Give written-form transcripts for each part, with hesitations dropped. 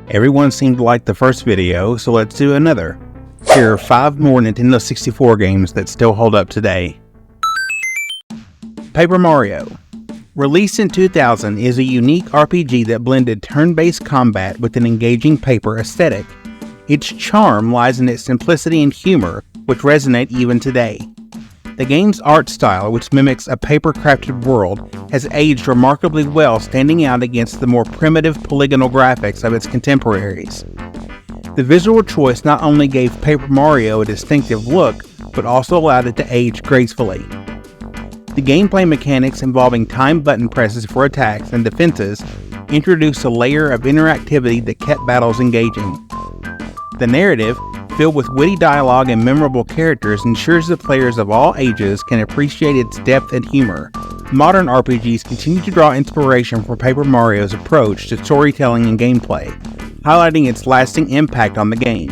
Everyone seemed to like the first video, so let's do another. Here are 5 more Nintendo 64 games that still hold up today. Paper Mario. Released in 2000, is a unique RPG that blended turn-based combat with an engaging paper aesthetic. Its charm lies in its simplicity and humor, which resonate even today. The game's art style, which mimics a paper-crafted world, has aged remarkably well, standing out against the more primitive polygonal graphics of its contemporaries. The visual choice not only gave Paper Mario a distinctive look, but also allowed it to age gracefully. The gameplay mechanics involving time button presses for attacks and defenses introduced a layer of interactivity that kept battles engaging. The narrative, filled with witty dialogue and memorable characters, ensures that players of all ages can appreciate its depth and humor. Modern RPGs continue to draw inspiration from Paper Mario's approach to storytelling and gameplay, highlighting its lasting impact on the game.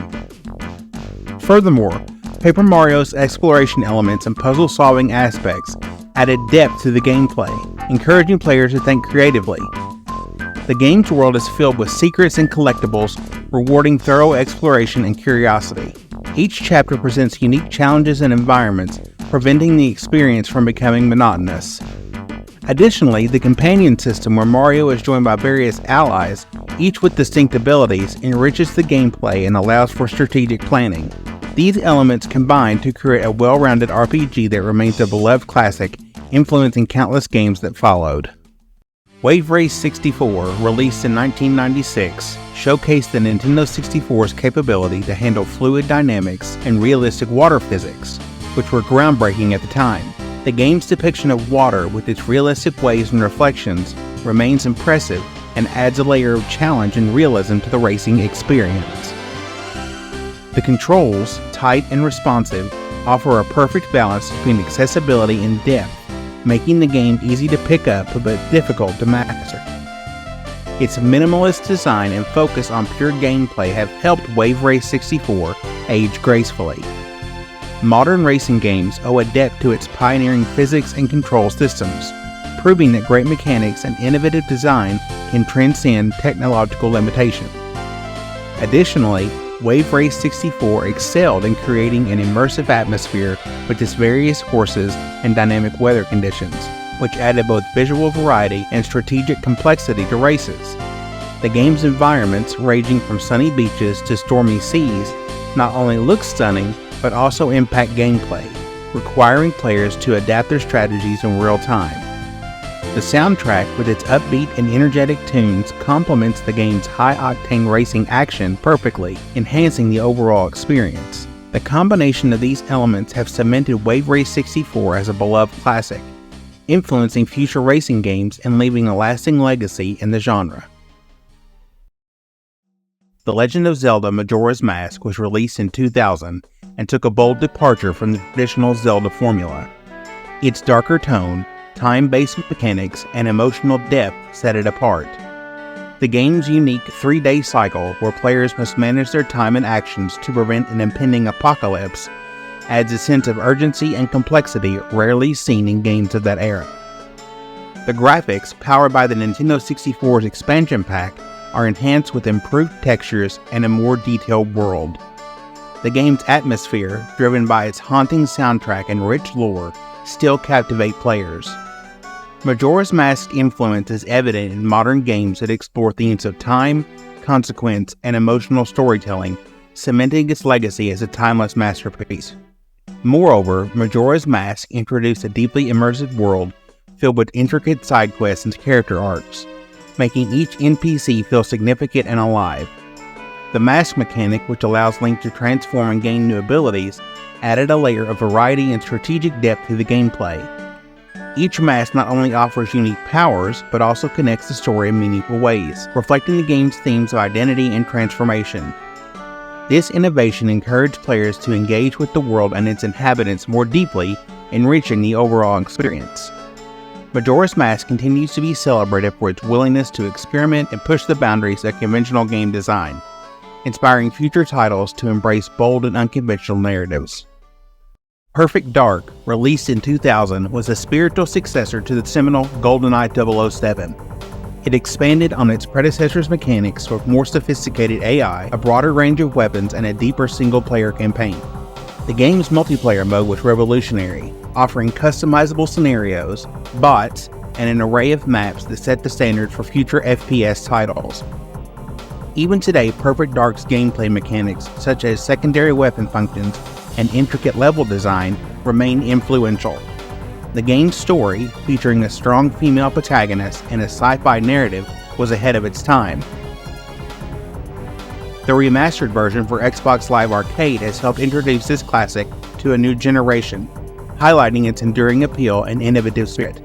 Furthermore, Paper Mario's exploration elements and puzzle-solving aspects added depth to the gameplay, encouraging players to think creatively. The game's world is filled with secrets and collectibles, rewarding thorough exploration and curiosity. Each chapter presents unique challenges and environments, preventing the experience from becoming monotonous. Additionally, the companion system, where Mario is joined by various allies, each with distinct abilities, enriches the gameplay and allows for strategic planning. These elements combine to create a well-rounded RPG that remains a beloved classic, influencing countless games that followed. Wave Race 64, released in 1996, showcased the Nintendo 64's capability to handle fluid dynamics and realistic water physics, which were groundbreaking at the time. The game's depiction of water, with its realistic waves and reflections, remains impressive and adds a layer of challenge and realism to the racing experience. The controls, tight and responsive, offer a perfect balance between accessibility and depth, making the game easy to pick up but difficult to master. Its minimalist design and focus on pure gameplay have helped Wave Race 64 age gracefully. Modern racing games owe a depth to its pioneering physics and control systems, proving that great mechanics and innovative design can transcend technological limitation. Additionally, Wave Race 64 excelled in creating an immersive atmosphere with its various courses and dynamic weather conditions, which added both visual variety and strategic complexity to races. The game's environments, ranging from sunny beaches to stormy seas, not only look stunning, but also impact gameplay, requiring players to adapt their strategies in real time. The soundtrack, with its upbeat and energetic tunes, complements the game's high-octane racing action perfectly, enhancing the overall experience. The combination of these elements have cemented Wave Race 64 as a beloved classic, influencing future racing games and leaving a lasting legacy in the genre. The Legend of Zelda Majora's Mask was released in 2000 and took a bold departure from the traditional Zelda formula. Its darker tone, time-based mechanics, and emotional depth set it apart. The game's unique 3-day cycle, where players must manage their time and actions to prevent an impending apocalypse, adds a sense of urgency and complexity rarely seen in games of that era. The graphics, powered by the Nintendo 64's expansion pack, are enhanced with improved textures and a more detailed world. The game's atmosphere, driven by its haunting soundtrack and rich lore, still captivate players. Majora's Mask's influence is evident in modern games that explore themes of time, consequence, and emotional storytelling, cementing its legacy as a timeless masterpiece. Moreover, Majora's Mask introduced a deeply immersive world filled with intricate side quests and character arcs, making each NPC feel significant and alive. The mask mechanic, which allows Link to transform and gain new abilities, added a layer of variety and strategic depth to the gameplay. Each mask not only offers unique powers, but also connects the story in meaningful ways, reflecting the game's themes of identity and transformation. This innovation encouraged players to engage with the world and its inhabitants more deeply, enriching the overall experience. Majora's Mask continues to be celebrated for its willingness to experiment and push the boundaries of conventional game design, inspiring future titles to embrace bold and unconventional narratives. Perfect Dark, released in 2000, was a spiritual successor to the seminal GoldenEye 007. It expanded on its predecessor's mechanics with more sophisticated AI, a broader range of weapons, and a deeper single-player campaign. The game's multiplayer mode was revolutionary, offering customizable scenarios, bots, and an array of maps that set the standard for future FPS titles. Even today, Perfect Dark's gameplay mechanics, such as secondary weapon functions and intricate level design, remain influential. The game's story, featuring a strong female protagonist and a sci-fi narrative, was ahead of its time. The remastered version for Xbox Live Arcade has helped introduce this classic to a new generation, highlighting its enduring appeal and innovative spirit.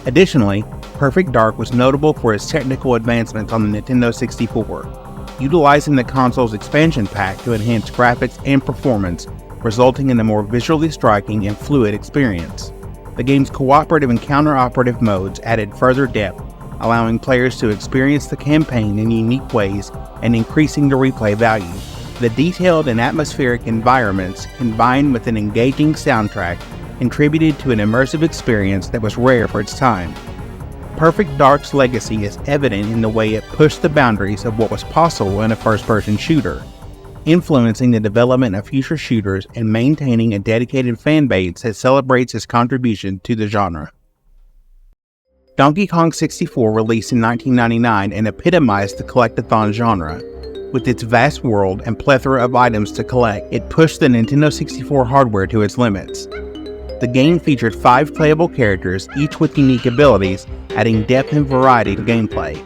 Additionally, Perfect Dark was notable for its technical advancements on the Nintendo 64, utilizing the console's expansion pack to enhance graphics and performance, resulting in a more visually striking and fluid experience. The game's cooperative and counter-operative modes added further depth, allowing players to experience the campaign in unique ways and increasing the replay value. The detailed and atmospheric environments, combined with an engaging soundtrack, contributed to an immersive experience that was rare for its time. Perfect Dark's legacy is evident in the way it pushed the boundaries of what was possible in a first-person shooter, influencing the development of future shooters and maintaining a dedicated fanbase that celebrates his contribution to the genre. Donkey Kong 64 released in 1999 and epitomized the collectathon genre. With its vast world and plethora of items to collect, it pushed the Nintendo 64 hardware to its limits. The game featured 5 playable characters, each with unique abilities, adding depth and variety to gameplay.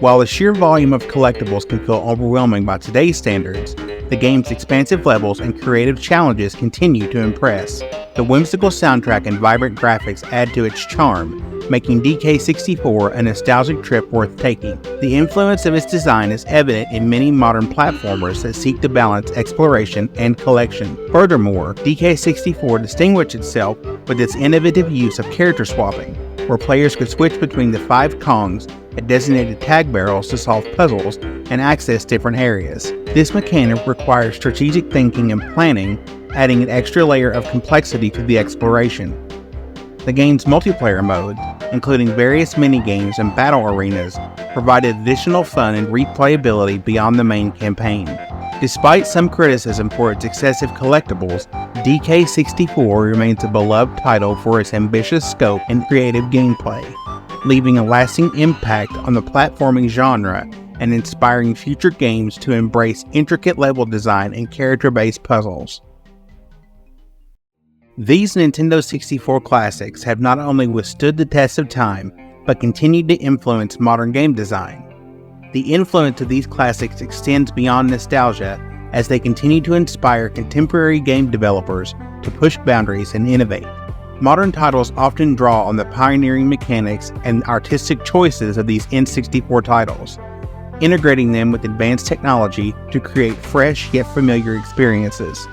While the sheer volume of collectibles can feel overwhelming by today's standards, the game's expansive levels and creative challenges continue to impress. The whimsical soundtrack and vibrant graphics add to its charm, making DK64 a nostalgic trip worth taking. The influence of its design is evident in many modern platformers that seek to balance exploration and collection. Furthermore, DK64 distinguished itself with its innovative use of character swapping, where players could switch between the 5 Kongs at designated tag barrels to solve puzzles and access different areas. This mechanic requires strategic thinking and planning, adding an extra layer of complexity to the exploration. The game's multiplayer mode, including various minigames and battle arenas, provided additional fun and replayability beyond the main campaign. Despite some criticism for its excessive collectibles, DK64 remains a beloved title for its ambitious scope and creative gameplay, leaving a lasting impact on the platforming genre and inspiring future games to embrace intricate level design and character-based puzzles. These Nintendo 64 classics have not only withstood the test of time, but continued to influence modern game design. The influence of these classics extends beyond nostalgia as they continue to inspire contemporary game developers to push boundaries and innovate. Modern titles often draw on the pioneering mechanics and artistic choices of these N64 titles, integrating them with advanced technology to create fresh yet familiar experiences.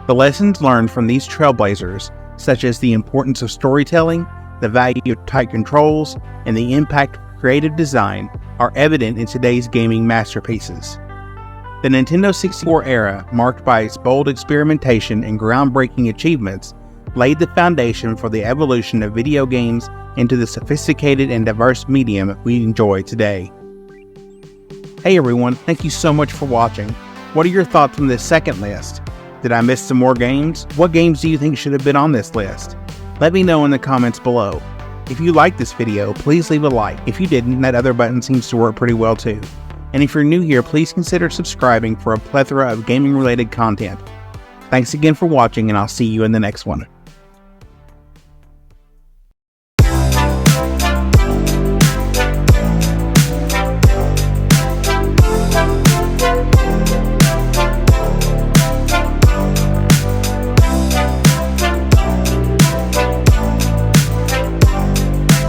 The lessons learned from these trailblazers, such as the importance of storytelling, the value of tight controls, and the impact of creative design, are evident in today's gaming masterpieces. The Nintendo 64 era, marked by its bold experimentation and groundbreaking achievements, laid the foundation for the evolution of video games into the sophisticated and diverse medium we enjoy today. Hey everyone, thank you so much for watching. What are your thoughts on this second list? Did I miss some more games? What games do you think should have been on this list? Let me know in the comments below. If you liked this video, please leave a like. If you didn't, that other button seems to work pretty well too. And if you're new here, please consider subscribing for a plethora of gaming related content. Thanks again for watching, and I'll see you in the next one.